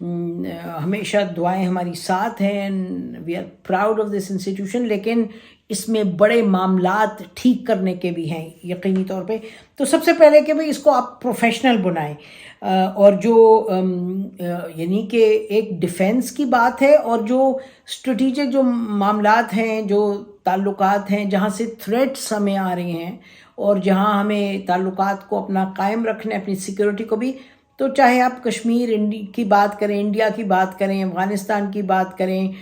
ہمیشہ دعائیں ہماری ساتھ ہیں، we are proud of this institution, لیکن اس میں بڑے معاملات ٹھیک کرنے کے بھی ہیں یقینی طور پہ. تو سب سے پہلے کہ بھئی اس کو آپ پروفیشنل بنائیں، اور جو یعنی کہ ایک ڈیفینس کی بات ہے، اور جو اسٹریٹجک جو معاملات ہیں، جو تعلقات ہیں، جہاں سے تھریٹس ہمیں آ رہے ہیں اور جہاں ہمیں تعلقات کو اپنا قائم رکھنا ہے، اپنی سیکیورٹی کو بھی، تو چاہے آپ کشمیر کی بات کریں، انڈیا کی بات کریں، افغانستان کی بات کریں،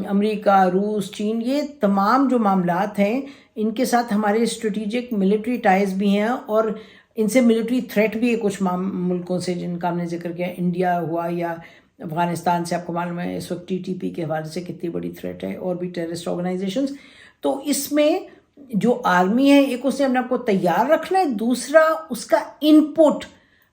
امریکہ، روس، چین، یہ تمام جو معاملات ہیں ان کے ساتھ ہمارے اسٹریٹجک ملٹری ٹائز بھی ہیں، اور ان سے ملٹری تھریٹ بھی ہے کچھ ملکوں سے جن کا ہم نے ذکر کیا، انڈیا ہوا یا افغانستان سے. آپ کو معلوم ہے اس وقت ٹی ٹی پی کے حوالے سے کتنی بڑی تھریٹ ہے، اور بھی ٹیررسٹ آرگنائزیشنز. تو اس میں جو آرمی ہے، ایک اسے اپنے آپ کو تیار رکھنا ہے، دوسرا اس کا ان پٹ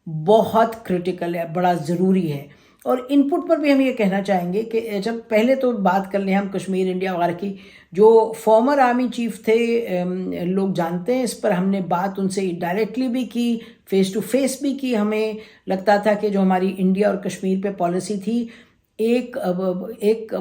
بہت کرٹیکل ہے، بڑا ضروری ہے. اور ان پٹ پر بھی ہم یہ کہنا چاہیں گے کہ جب پہلے تو بات کر لیں ہم کشمیر، انڈیا وغیرہ کی، جو فارمر آرمی چیف تھے، لوگ جانتے ہیں اس پر، ہم نے بات ان سے ڈائریکٹلی بھی کی، فیس ٹو فیس بھی کی. ہمیں لگتا تھا کہ جو ہماری انڈیا اور کشمیر پہ پالیسی تھی، ایک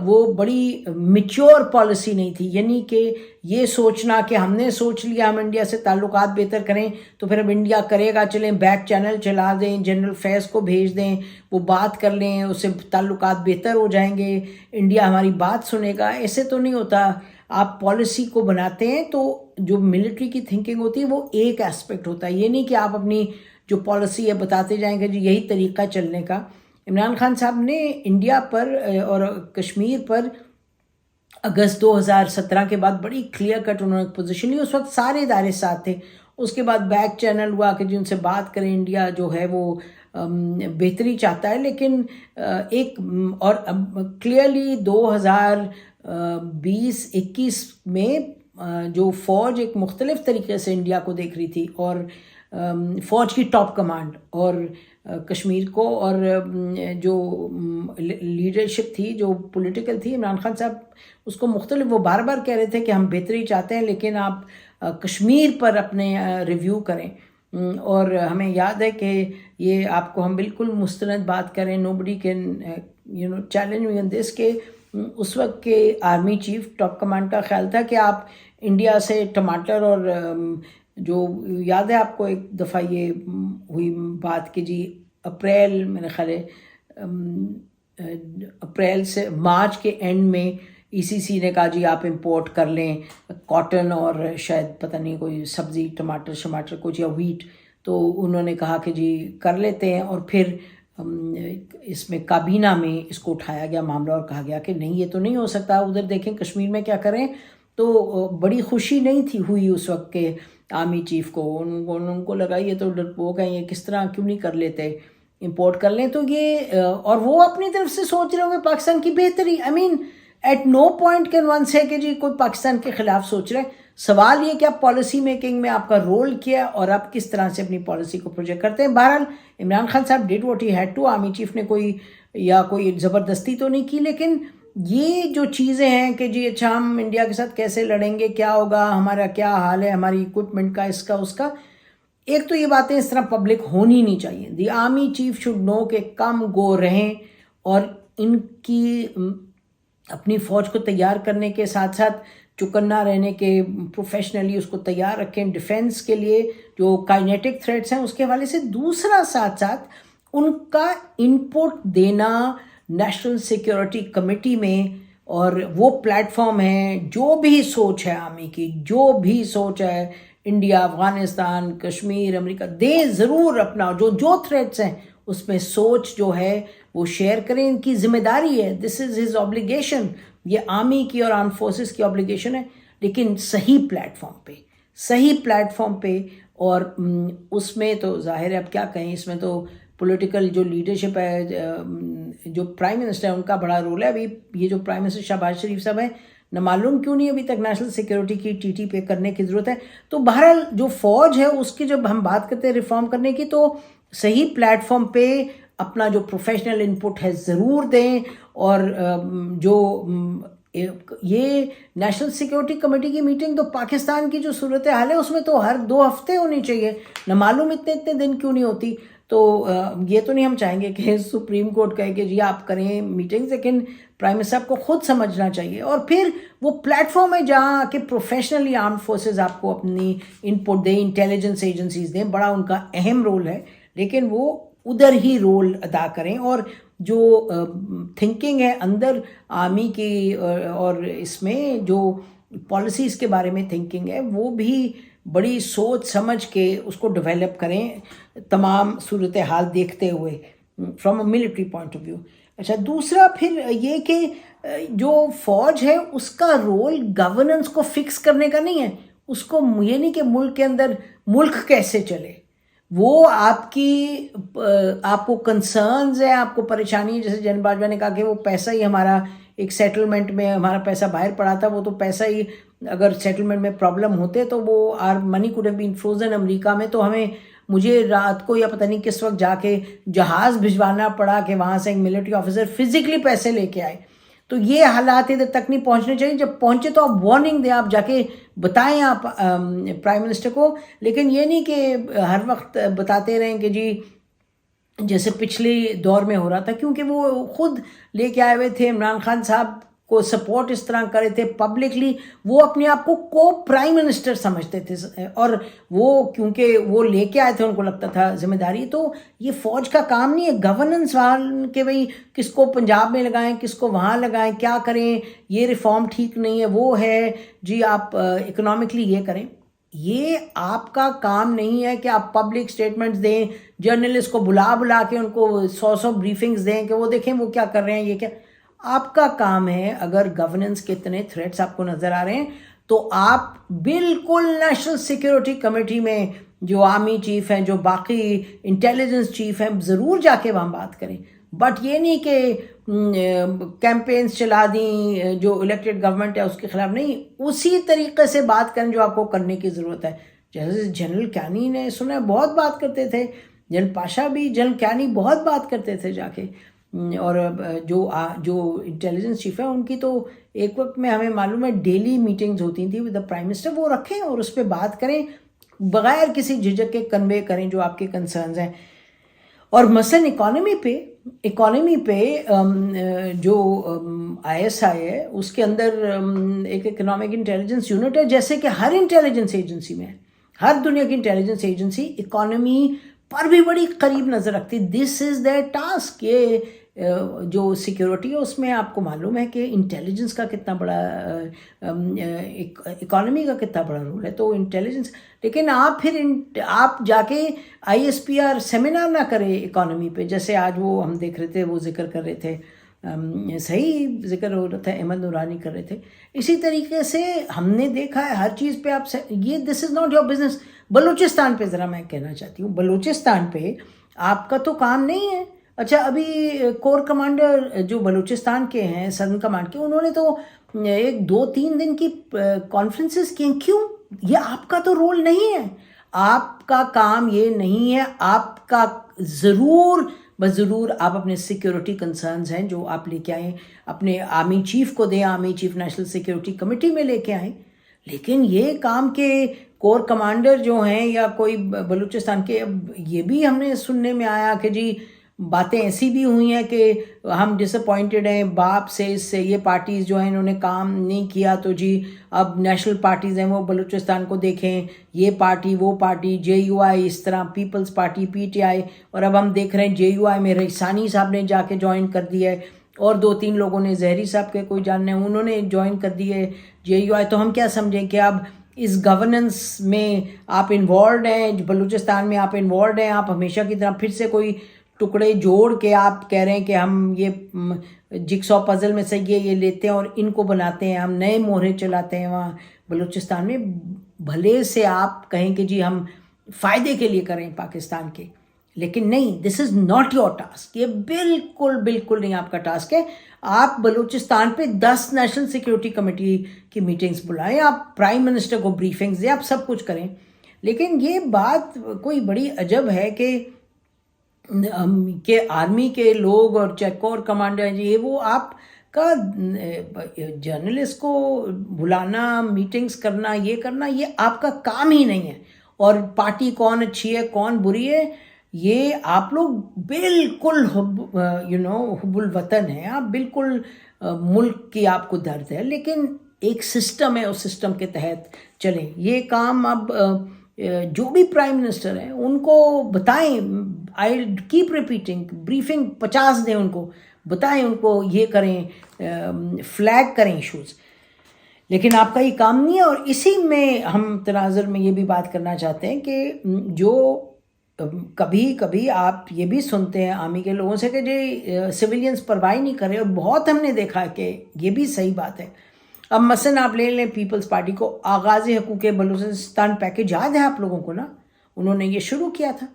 وہ بڑی میچور پالیسی نہیں تھی. یعنی کہ یہ سوچنا کہ ہم نے سوچ لیا ہم انڈیا سے تعلقات بہتر کریں تو پھر اب انڈیا کرے گا، چلیں بیک چینل چلا دیں، جنرل فیض کو بھیج دیں، وہ بات کر لیں، اس سے تعلقات بہتر ہو جائیں گے، انڈیا ہماری بات سنے گا. ایسے تو نہیں ہوتا. آپ پالیسی کو بناتے ہیں تو جو ملٹری کی تھنکنگ ہوتی ہے وہ ایک اسپیکٹ ہوتا ہے. یہ نہیں کہ آپ اپنی جو پالیسی ہے بتاتے جائیں گے جی یہی طریقہ چلنے کا. عمران خان صاحب نے انڈیا پر اور کشمیر پر اگست 2017 کے بعد بڑی کلیئر کٹ انہوں نے پوزیشن لی. اس وقت سارے ادارے ساتھ تھے. اس کے بعد بیک چینل ہوا کہ جن سے بات کریں، انڈیا جو ہے وہ بہتری چاہتا ہے، لیکن ایک اور کلیئرلی 2020-21 میں جو فوج ایک مختلف طریقے سے انڈیا کو دیکھ رہی تھی، اور فوج کی ٹاپ کمانڈ اور کشمیر کو، اور جو لیڈرشپ تھی، جو پولیٹیکل تھی، عمران خان صاحب اس کو مختلف، وہ بار بار کہہ رہے تھے کہ ہم بہتری چاہتے ہیں لیکن آپ کشمیر پر اپنے ریویو کریں. اور ہمیں یاد ہے کہ یہ آپ کو ہم بالکل مستند بات کریں، نو بڈی کین چیلنج می ان دس، کہ اس وقت کے آرمی چیف ٹاپ کمانڈ کا خیال تھا کہ آپ انڈیا سے ٹماٹر، اور جو یاد ہے آپ کو ایک دفعہ یہ ہوئی بات کہ جی اپریل، میرے خیال ہے اپریل سے مارچ کے اینڈ میں ای سی سی نے کہا جی آپ امپورٹ کر لیں کاٹن اور شاید پتہ نہیں کوئی سبزی، ٹماٹر کچھ یا ویٹ. تو انہوں نے کہا کہ جی کر لیتے ہیں، اور پھر اس میں کابینہ میں اس کو اٹھایا گیا معاملہ اور کہا گیا کہ نہیں یہ تو نہیں ہو سکتا. ادھر دیکھیں کشمیر میں کیا کریں. تو بڑی خوشی نہیں تھی ہوئی اس وقت کے آرمی چیف کو. ان کو لگا یہ تو ڈرپوک ہیں، یہ کس طرح کیوں نہیں کر لیتے، امپورٹ کر لیں. تو یہ اور وہ اپنی طرف سے سوچ رہے ہوں گے پاکستان کی بہتری. I mean at no point can one سے کہ جی کوئی پاکستان کے خلاف سوچ رہے ہیں. سوال یہ کہ آپ پالیسی میکنگ میں آپ کا رول کیا ہے اور آپ کس طرح سے اپنی پالیسی کو پروجیکٹ کرتے ہیں. بہرحال عمران خان صاحب did what he had to. Army chief نے کوئی زبردستی تو نہیں کی، لیکن یہ جو چیزیں ہیں کہ جی اچھا ہم انڈیا کے ساتھ کیسے لڑیں گے، کیا ہوگا، ہمارا کیا حال ہے، ہماری اکوپمنٹ کا، اس کا اس کا، ایک تو یہ باتیں اس طرح پبلک ہونی نہیں چاہیے. دی آرمی چیف شوڈ نو کہ کم گو رہیں، اور ان کی اپنی فوج کو تیار کرنے کے ساتھ ساتھ چکنا رہنے کے، پروفیشنلی اس کو تیار رکھیں ڈیفینس کے لیے جو کائنیٹک تھریٹس ہیں اس کے حوالے سے. دوسرا ساتھ ساتھ ان کا ان پٹ دینا نیشنل سیکیورٹی کمیٹی میں، اور وہ پلیٹ فارم ہے جو بھی سوچ ہے آرمی کی، جو بھی سوچ ہے انڈیا، افغانستان، کشمیر، امریکہ، دے ضرور اپنا جو تھریٹس ہیں اس میں سوچ جو ہے وہ شیئر کریں. ان کی ذمہ داری ہے، دس از ہز آبلیگیشن. یہ آرمی کی اور آرم فورسز کی آبلیگیشن ہے، لیکن صحیح پلیٹ فارم پہ. اور اس میں تو ظاہر ہے اب کیا کہیں، اس میں تو پولیٹیکل جو لیڈرشپ ہے، جو پرائم منسٹر ہے ان کا بڑا رول ہے. ابھی یہ جو پرائم منسٹر شہباز شریف صاحب ہیں، نہ معلوم کیوں نہیں ابھی تک نیشنل سیکیورٹی کی ٹی ٹی پہ کرنے کی ضرورت ہے. تو بہرحال جو فوج ہے اس کی جب ہم بات کرتے ہیں ریفارم کرنے کی، تو صحیح پلیٹ فارم پہ اپنا جو پروفیشنل ان پٹ ہے ضرور دیں. اور جو یہ نیشنل سیکیورٹی کمیٹی کی میٹنگ تو پاکستان کی جو صورتحال ہے اس میں تو ہر 2 ہفتے ہونی چاہیے، نہ معلوم اتنے دن کیوں نہیں ہوتی. تو یہ تو نہیں ہم چاہیں گے کہ سپریم کورٹ کہے کہ جی آپ کریں میٹنگز، لیکن پرائم منسٹر صاحب کو خود سمجھنا چاہیے. اور پھر وہ پلیٹ فارم ہے جہاں کہ پروفیشنلی آرم فورسز آپ کو اپنی ان پٹ دیں، انٹیلیجنس ایجنسیز دیں، بڑا ان کا اہم رول ہے، لیکن وہ ادھر ہی رول ادا کریں. اور جو تھنکنگ ہے اندر آرمی کی اور اس میں جو پالیسیز کے بارے میں تھنکنگ ہے، وہ بھی بڑی سوچ سمجھ کے اس کو ڈیولپ کریں، تمام صورتحال دیکھتے ہوئے from a military point of view. اچھا، دوسرا پھر یہ کہ جو فوج ہے اس کا رول گورننس کو فکس کرنے کا نہیں ہے. اس کو یہ نہیں کہ ملک کے اندر ملک کیسے چلے، وہ آپ کو کنسرنز ہیں، آپ کو پریشانی، جیسے جن باجوہ نے کہا کہ وہ پیسہ ہی ہمارا ایک سیٹلمنٹ میں ہمارا پیسہ باہر پڑا تھا، وہ تو پیسہ ہی اگر سیٹلمنٹ میں پرابلم ہوتے تو وہ our money could have been frozen America میں، تو مجھے رات کو یا پتہ نہیں کس وقت جا کے جہاز بھجوانا پڑا کہ وہاں سے ایک ملٹری آفیسر فزیکلی پیسے لے کے آئے. تو یہ حالات ادھر تک نہیں پہنچنے چاہیے. جب پہنچے تو آپ وارننگ دیں، آپ جا کے بتائیں آپ پرائم منسٹر کو، لیکن یہ نہیں کہ ہر وقت بتاتے رہیں کہ جی جیسے پچھلے دور میں ہو رہا تھا، کیونکہ وہ خود لے کے آئے ہوئے تھے عمران خان صاحب کو سپورٹ اس طرح کرے تھے پبلکلی، وہ اپنے آپ کو کو پرائم منسٹر سمجھتے تھے، اور وہ کیونکہ وہ لے کے آئے تھے ان کو لگتا تھا ذمہ داری. تو یہ فوج کا کام نہیں ہے گورننس وال کہ بھئی کس کو پنجاب میں لگائیں، کس کو وہاں لگائیں، کیا کریں، یہ ریفارم ٹھیک نہیں ہے، وہ ہے جی آپ اکنامکلی یہ کریں. یہ آپ کا کام نہیں ہے کہ آپ پبلک سٹیٹمنٹس دیں، جرنلسٹ کو بلا کے ان کو 100 بریفنگز دیں کہ وہ دیکھیں وہ کیا کر رہے ہیں. یہ کیا آپ کا کام ہے؟ اگر گورننس کے اتنے تھریٹس آپ کو نظر آ رہے ہیں تو آپ بالکل نیشنل سیکیورٹی کمیٹی میں جو آرمی چیف ہیں، جو باقی انٹیلیجنس چیف ہیں، ضرور جا کے وہاں بات کریں. بٹ یہ نہیں کہ کیمپینز چلا دیں جو الیکٹڈ گورنمنٹ ہے اس کے خلاف، نہیں، اسی طریقے سے بات کریں جو آپ کو کرنے کی ضرورت ہے. جیسے جنرل کیانی نے سنا بہت بات کرتے تھے، جنرل پاشا بھی، جنرل کیانی بہت بات کرتے تھے جا کے، اور جو انٹیلیجنس چیف ہے ان کی تو ایک وقت میں ہمیں معلوم ہے ڈیلی میٹنگز ہوتی تھیں ود دا پرائم منسٹر. وہ رکھیں اور اس پہ بات کریں، بغیر کسی جھجک کے کنوے کریں جو آپ کے کنسرنز ہیں. اور مثلاً اکانومی پہ جو ISI ہے اس کے اندر ایک اکنامک انٹیلیجنس یونٹ ہے، جیسے کہ ہر انٹیلیجنس ایجنسی میں، ہر دنیا کی انٹیلیجنس ایجنسی اکانومی پر بھی بڑی قریب نظر رکھتی. دس از دیئر ٹاسک. یہ جو سیکیورٹی ہے اس میں آپ کو معلوم ہے کہ انٹیلیجنس کا کتنا بڑا، اکانومی کا کتنا بڑا رول ہے. تو انٹیلیجنس، لیکن آپ جا کے ISPR سیمینار نہ کریں اکانومی پہ، جیسے آج وہ ہم دیکھ رہے تھے، وہ ذکر کر رہے تھے، صحیح ذکر ہو رہا تھا، احمد نورانی کر رہے تھے. اسی طریقے سے ہم نے دیکھا ہے ہر چیز پہ آپ یہ this is not your business. Balochistan پہ ذرا میں کہنا چاہتی ہوں، بلوچستان پہ آپ کا تو کام نہیں ہے. اچھا، ابھی کور کمانڈر جو بلوچستان کے ہیں، سدرن کمانڈ کے، انہوں نے تو 2-3 دن کی کانفرنسز کی. کیوں؟ یہ آپ کا تو رول نہیں ہے، آپ کا کام یہ نہیں ہے. آپ کا ضرور آپ اپنے سیکیورٹی کنسرنز ہیں جو آپ لے کے آئیں، اپنے آرمی چیف کو دیں، army chief national security committee میں لے کے آئیں. لیکن یہ کام کہ کور کمانڈر جو ہیں یا کوئی بلوچستان کے، اب یہ بھی ہم نے سننے میں آیا کہ جی باتیں ایسی بھی ہوئی ہیں کہ ہم ڈس اپوائنٹڈ ہیں باپ سے، اس سے یہ پارٹیز جو ہیں انہوں نے کام نہیں کیا، تو جی اب نیشنل پارٹیز ہیں وہ بلوچستان کو دیکھیں، یہ پارٹی وہ پارٹی، JUI اس طرح، پیپلز پارٹی PTI. اور اب ہم دیکھ رہے ہیں JUI میں رئیسانی صاحب نے جا کے جوائن کر دیا ہے، اور 2-3 لوگوں نے، زہری صاحب کے کوئی جاننے ہیں، انہوں نے جوائن کر دی ہے JUI. تو ہم کیا سمجھیں کہ اب اس گورننس میں آپ انوالوڈ ہیں، بلوچستان میں آپ انوالوڈ ہیں، آپ ہمیشہ کی طرح پھر سے کوئی ٹکڑے جوڑ کے آپ کہہ رہے ہیں کہ ہم یہ جگسو پزل میں سے یہ لیتے ہیں اور ان کو بناتے ہیں، ہم نئے مہرے چلاتے ہیں وہاں بلوچستان میں. بھلے سے آپ کہیں کہ جی ہم فائدے کے لیے کریں پاکستان کے، لیکن نہیں، دس از ناٹ یور ٹاسک. یہ بالکل نہیں آپ کا ٹاسک ہے. آپ بلوچستان پہ 10 نیشنل سیکیورٹی کمیٹی کی میٹنگز بلائیں، آپ پرائم منسٹر کو بریفنگز دیں، آپ سب کچھ کریں. لیکن یہ بات کوئی بڑی عجب ہے کہ آرمی کے لوگ اور چیک کور کمانڈر یہ وہ آپ کا جرنلسٹ کو بلانا، میٹنگز کرنا، یہ کرنا، یہ آپ کا کام ہی نہیں ہے. اور پارٹی کون اچھی ہے کون بری ہے، یہ آپ لوگ بالکل حب الوطن ہیں، آپ بالکل ملک کی آپ کو درد ہے، لیکن ایک سسٹم ہے، اس سسٹم کے تحت چلیں. یہ کام اب جو بھی پرائم منسٹر ہیں ان کو بتائیں، آئی کیپ ریپیٹنگ، بریفنگ 50 دیں ان کو، بتائیں ان کو، یہ کریں، فلیگ کریں ایشوز. لیکن آپ کا یہ کام نہیں ہے. اور اسی میں ہم تناظر میں یہ بھی بات کرنا چاہتے ہیں کہ جو کبھی کبھی آپ یہ بھی سنتے ہیں آرمی کے لوگوں سے کہ جی سویلینز پرواہ نہیں کرے، اور بہت ہم نے دیکھا کہ یہ بھی صحیح بات ہے. اب مثلاً آپ لے لیں پیپلز پارٹی کو، آغاز حقوق بلوچستان پیکج یاد ہے آپ لوگوں کو نا؟ انہوں نے یہ شروع کیا تھا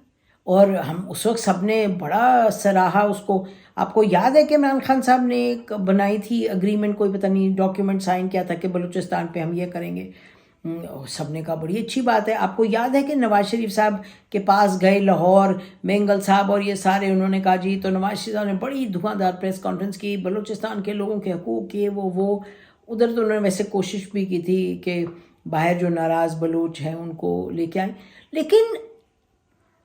اور ہم اس وقت سب نے بڑا سراہا اس کو. آپ کو یاد ہے کہ عمران خان صاحب نے ایک بنائی تھی اگریمنٹ، کوئی پتہ نہیں ڈاکیومنٹ سائن کیا تھا کہ بلوچستان پہ ہم یہ کریں گے. سب نے کہا بڑی اچھی بات ہے. آپ کو یاد ہے کہ نواز شریف صاحب کے پاس گئے لاہور، مینگل صاحب اور یہ سارے، انہوں نے کہا جی، تو نواز شریف صاحب نے بڑی دھواں دار پریس کانفرنس کی، بلوچستان کے لوگوں کے حقوق کے وہ ادھر. تو انہوں نے ویسے کوشش بھی کی تھی کہ باہر جو ناراض بلوچ ہیں ان کو لے کے آئیں، لیکن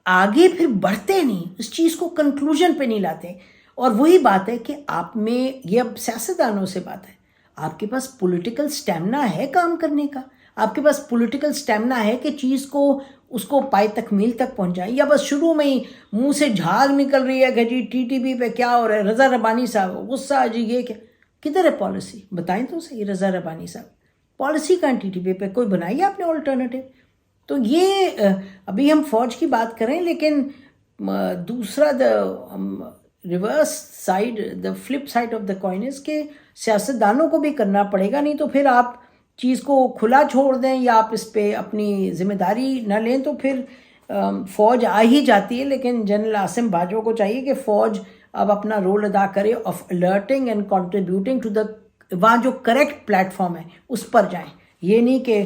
آگے پھر بڑھتے نہیں، اس چیز کو کنکلوژن پہ نہیں لاتے. اور وہی بات ہے کہ آپ میں یہ اب سیاستدانوں سے بات ہے، آپ کے پاس پولیٹیکل سٹیمنا ہے کام کرنے کا، آپ کے پاس پولیٹیکل سٹیمنا ہے کہ چیز کو اس کو پائے تکمیل تک پہنچائیں، یا بس شروع میں ہی منہ سے جھاگ نکل رہی ہے کہ جی ٹی ٹی پی پہ کیا ہو رہا ہے، رضا ربانی صاحب غصہ، جی یہ کیا، کدھر ہے پالیسی؟ بتائیں تو صحیح رضا ربانی صاحب، پالیسی کہاں ٹی ٹی پی پہ؟ کوئی بنائی ہے آپ نے آلٹرنیٹیو؟ تو یہ ابھی ہم فوج کی بات کریں، لیکن دوسرا reverse side, the flip side of the coin is کہ سیاستدانوں کو بھی کرنا پڑے گا. نہیں تو پھر آپ چیز کو کھلا چھوڑ دیں یا آپ اس پہ اپنی ذمہ داری نہ لیں تو پھر فوج آ ہی جاتی ہے. لیکن جنرل عاصم باجوہ کو چاہیے کہ فوج اب اپنا رول ادا کرے of alerting and contributing to the, وہاں جو کریکٹ پلیٹ فارم ہے اس پر جائیں، یہ نہیں کہ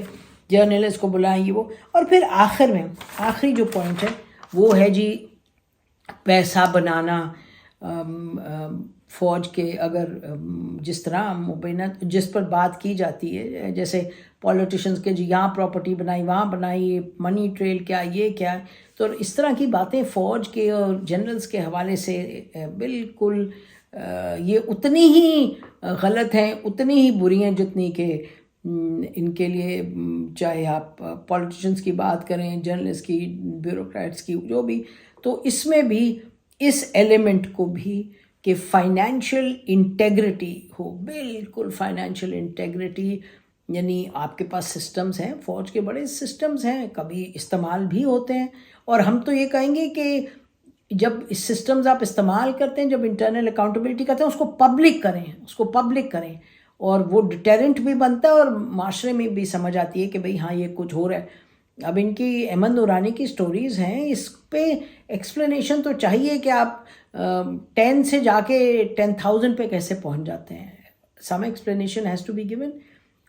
جرنلسٹ کو بلائیں یہ وہ. اور پھر آخر میں آخری جو پوائنٹ ہے وہ ہے جی پیسہ بنانا. فوج کے اگر جس طرح مبینہ جس پر بات کی جاتی ہے، جیسے پولیٹیشنز کے جی یہاں پراپرٹی بنائی وہاں بنائی، منی ٹریل کیا، یہ کیا ہے، تو اس طرح کی باتیں فوج کے اور جنرلز کے حوالے سے بالکل یہ اتنی ہی غلط ہیں، اتنی ہی بری ہیں جتنی کہ ان کے لیے، چاہے آپ پولیٹیشنز کی بات کریں، جرنلسٹ کی، بیوروکریٹس کی، جو بھی. تو اس میں بھی اس ایلیمنٹ کو بھی کہ فائنینشیل انٹیگریٹی ہو، بالکل فائنینشیل انٹیگریٹی. یعنی آپ کے پاس سسٹمز ہیں، فوج کے بڑے سسٹمز ہیں، کبھی استعمال بھی ہوتے ہیں. اور ہم تو یہ کہیں گے کہ جب اس سسٹمز آپ استعمال کرتے ہیں، جب انٹرنل اکاؤنٹیبلٹی کرتے ہیں، اس کو پبلک کریں، اس کو پبلک کریں، اور وہ ڈیٹیرنٹ بھی بنتا ہے اور معاشرے میں بھی سمجھ آتی ہے کہ بھئی ہاں یہ کچھ ہو رہا ہے. اب ان کی احمد نورانی کی سٹوریز ہیں، اس پہ ایکسپلینیشن تو چاہیے کہ آپ 10 سے جا کے 10,000 پہ کیسے پہنچ جاتے ہیں. Some explanation has to be given.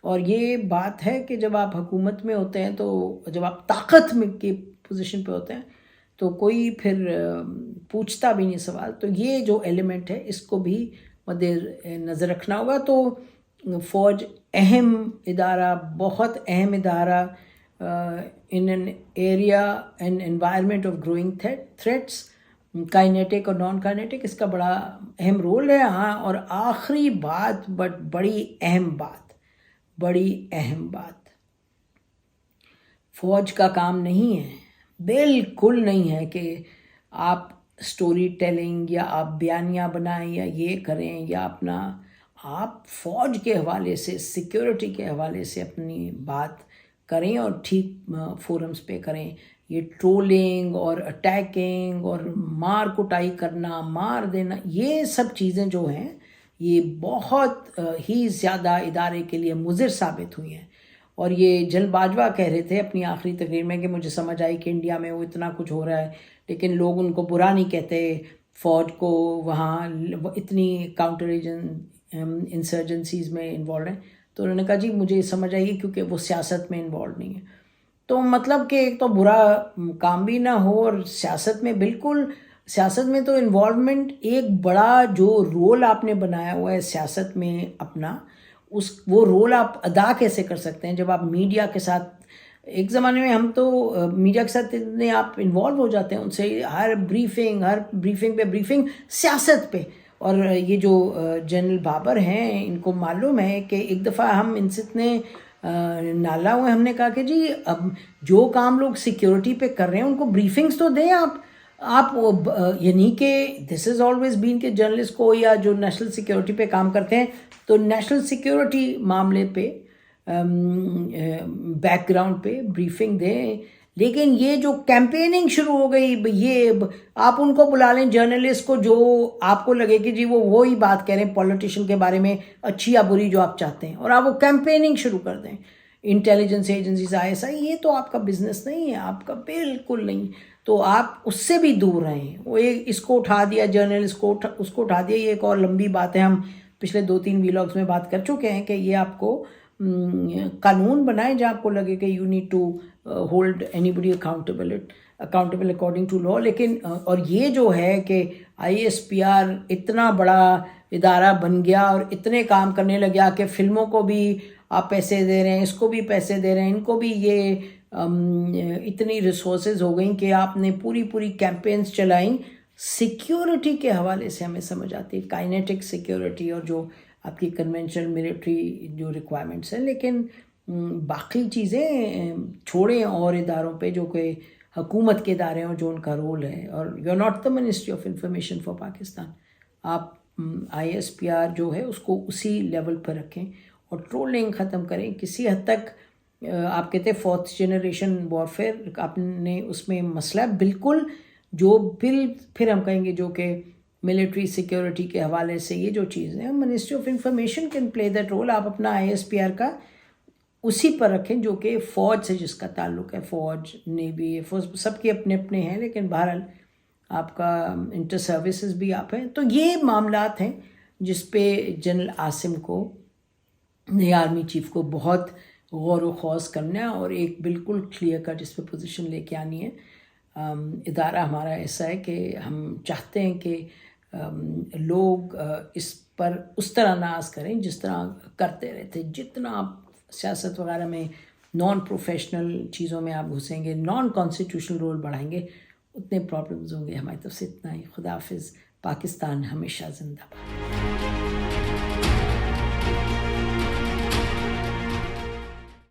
اور یہ بات ہے کہ جب آپ حکومت میں ہوتے ہیں، تو جب آپ طاقت میں کی پوزیشن پہ ہوتے ہیں تو کوئی پھر پوچھتا بھی نہیں سوال. تو یہ جو ایلیمنٹ ہے اس کو بھی مد نظر رکھنا ہوگا. تو فوج اہم ادارہ، بہت اہم ادارہ in an area and environment of growing threats, kinetic اور نان کائنیٹک، اس کا بڑا اہم رول ہے. ہاں، اور آخری بات، بڑی اہم بات، فوج کا کام نہیں ہے، بالکل نہیں ہے کہ آپ سٹوری ٹیلنگ یا آپ بیانیہ بنائیں یا یہ کریں یا اپنا، آپ فوج کے حوالے سے، سیکیورٹی کے حوالے سے اپنی بات کریں اور ٹھیک فورمز پہ کریں. یہ ٹرولنگ اور اٹیکنگ اور مار کٹائی کرنا، مار دینا، یہ سب چیزیں جو ہیں یہ بہت ہی زیادہ ادارے کے لیے مضر ثابت ہوئی ہیں. اور یہ جنرل باجوہ کہہ رہے تھے اپنی آخری تقریر میں کہ مجھے سمجھ آئی کہ انڈیا میں وہ اتنا کچھ ہو رہا ہے لیکن لوگ ان کو برا نہیں کہتے، فوج کو وہاں اتنی کاؤنٹر انسرجنسیز میں انوالوڈ ہیں. تو انہوں نے کہا جی مجھے سمجھ آئی کیونکہ وہ سیاست میں انوالوڈ نہیں ہے. تو مطلب کہ ایک تو برا کام بھی نہ ہو، اور سیاست میں بالکل سیاست میں تو انوالومنٹ ایک بڑا جو رول آپ نے بنایا ہوا ہے سیاست میں اپنا، وہ رول آپ ادا کیسے کر سکتے ہیں جب آپ میڈیا کے ساتھ، ایک زمانے میں ہم تو میڈیا کے ساتھ اتنے آپ انوالو ہو جاتے ہیں، ان سے ہر بریفنگ پہ بریفنگ سیاست پہ. اور یہ جو جنرل بابر ہیں ان کو معلوم ہے کہ ایک دفعہ ہم ان سے اتنے نالا ہوئے، ہم نے کہا کہ جی اب جو کام لوگ سیکیورٹی پہ کر رہے ہیں ان کو بریفنگس تو دیں آپ یعنی کہ دس از آلویز بین کہ جرنلسٹ کو یا جو نیشنل سیکیورٹی پہ کام کرتے ہیں تو نیشنل سیکیورٹی معاملے پہ بیک گراؤنڈ پہ بریفنگ دیں. لیکن یہ جو کیمپیننگ شروع ہو گئی، یہ آپ ان کو بلا لیں جرنلسٹ کو جو آپ کو لگے کہ جی وہ وہی بات کہہ رہے ہیں پولیٹیشین کے بارے میں، اچھی یا بری جو آپ چاہتے ہیں، اور آپ وہ کیمپیننگ شروع کر دیں. انٹیلیجنس ایجنسیز ISI، یہ تو آپ کا بزنس نہیں ہے، آپ کا بالکل نہیں. تو آپ اس سے بھی دور رہیں. وہ اس کو اٹھا دیا جرنلسٹ کو، اس کو اٹھا دیا. یہ ایک اور لمبی بات ہے، ہم پچھلے 2-3 ویلاگس میں بات کر چکے ہیں کہ یہ آپ کو قانون بنائے جہاں آپ کو لگے کہ you need to hold anybody accountable according to law. لیکن اور یہ جو ہے کہ ISPR اتنا بڑا ادارہ بن گیا اور اتنے کام کرنے لگا کہ فلموں کو بھی آپ پیسے دے رہے ہیں، اس کو بھی پیسے دے رہے ہیں، ان کو بھی یہ اتنی ریسورسز ہو گئیں کہ آپ نے پوری کیمپینز چلائیں سیکیورٹی کے حوالے سے. ہمیں سمجھ آتی ہے کائنیٹک سیکیورٹی اور جو آپ کی کنونشنل ملٹری جو ریکوائرمنٹس ہیں. لیکن باقی چیزیں چھوڑیں اور اداروں پہ جو کہ حکومت کے ادارے ہیں جو ان کا رول ہے. اور you are not the ministry of information for Pakistan. آپ ISPR جو ہے اس کو اسی لیول پر رکھیں اور ٹرولنگ ختم کریں. کسی حد تک آپ کہتے ہیں 4th جنریشن وارفیئر، آپ نے اس میں مسئلہ بالکل جو پھر ہم کہیں گے جو کہ ملٹری سیکیورٹی کے حوالے سے یہ جو چیزیں ہیں، ministry of information can play that role. آپ اپنا ISPR کا اسی پر رکھیں جو کہ فوج سے جس کا تعلق ہے، فوج، نیوی، سب کے اپنے ہیں، لیکن بہرحال آپ کا انٹر سروسز بھی آپ ہیں. تو یہ معاملات ہیں جس پہ جنرل عاصم کو، نئے آرمی چیف کو بہت غور و خوض کرنا ہے اور ایک بالکل کلیئر کٹ اس پہ پوزیشن لے کے آنی ہے. ادارہ ہمارا ایسا ہے کہ ہم چاہتے ہیں کہ لوگ اس پر اس طرح ناز کریں جس طرح کرتے رہتے. جتنا آپ سیاست وغیرہ میں نان پروفیشنل چیزوں میں آپ گھسیں گے، نان کانسٹیٹیوشنل رول بڑھائیں گے، اتنے پرابلمز ہوں گے. ہماری طرف سے اتنا ہی. خدا حافظ. پاکستان ہمیشہ زندہ باد.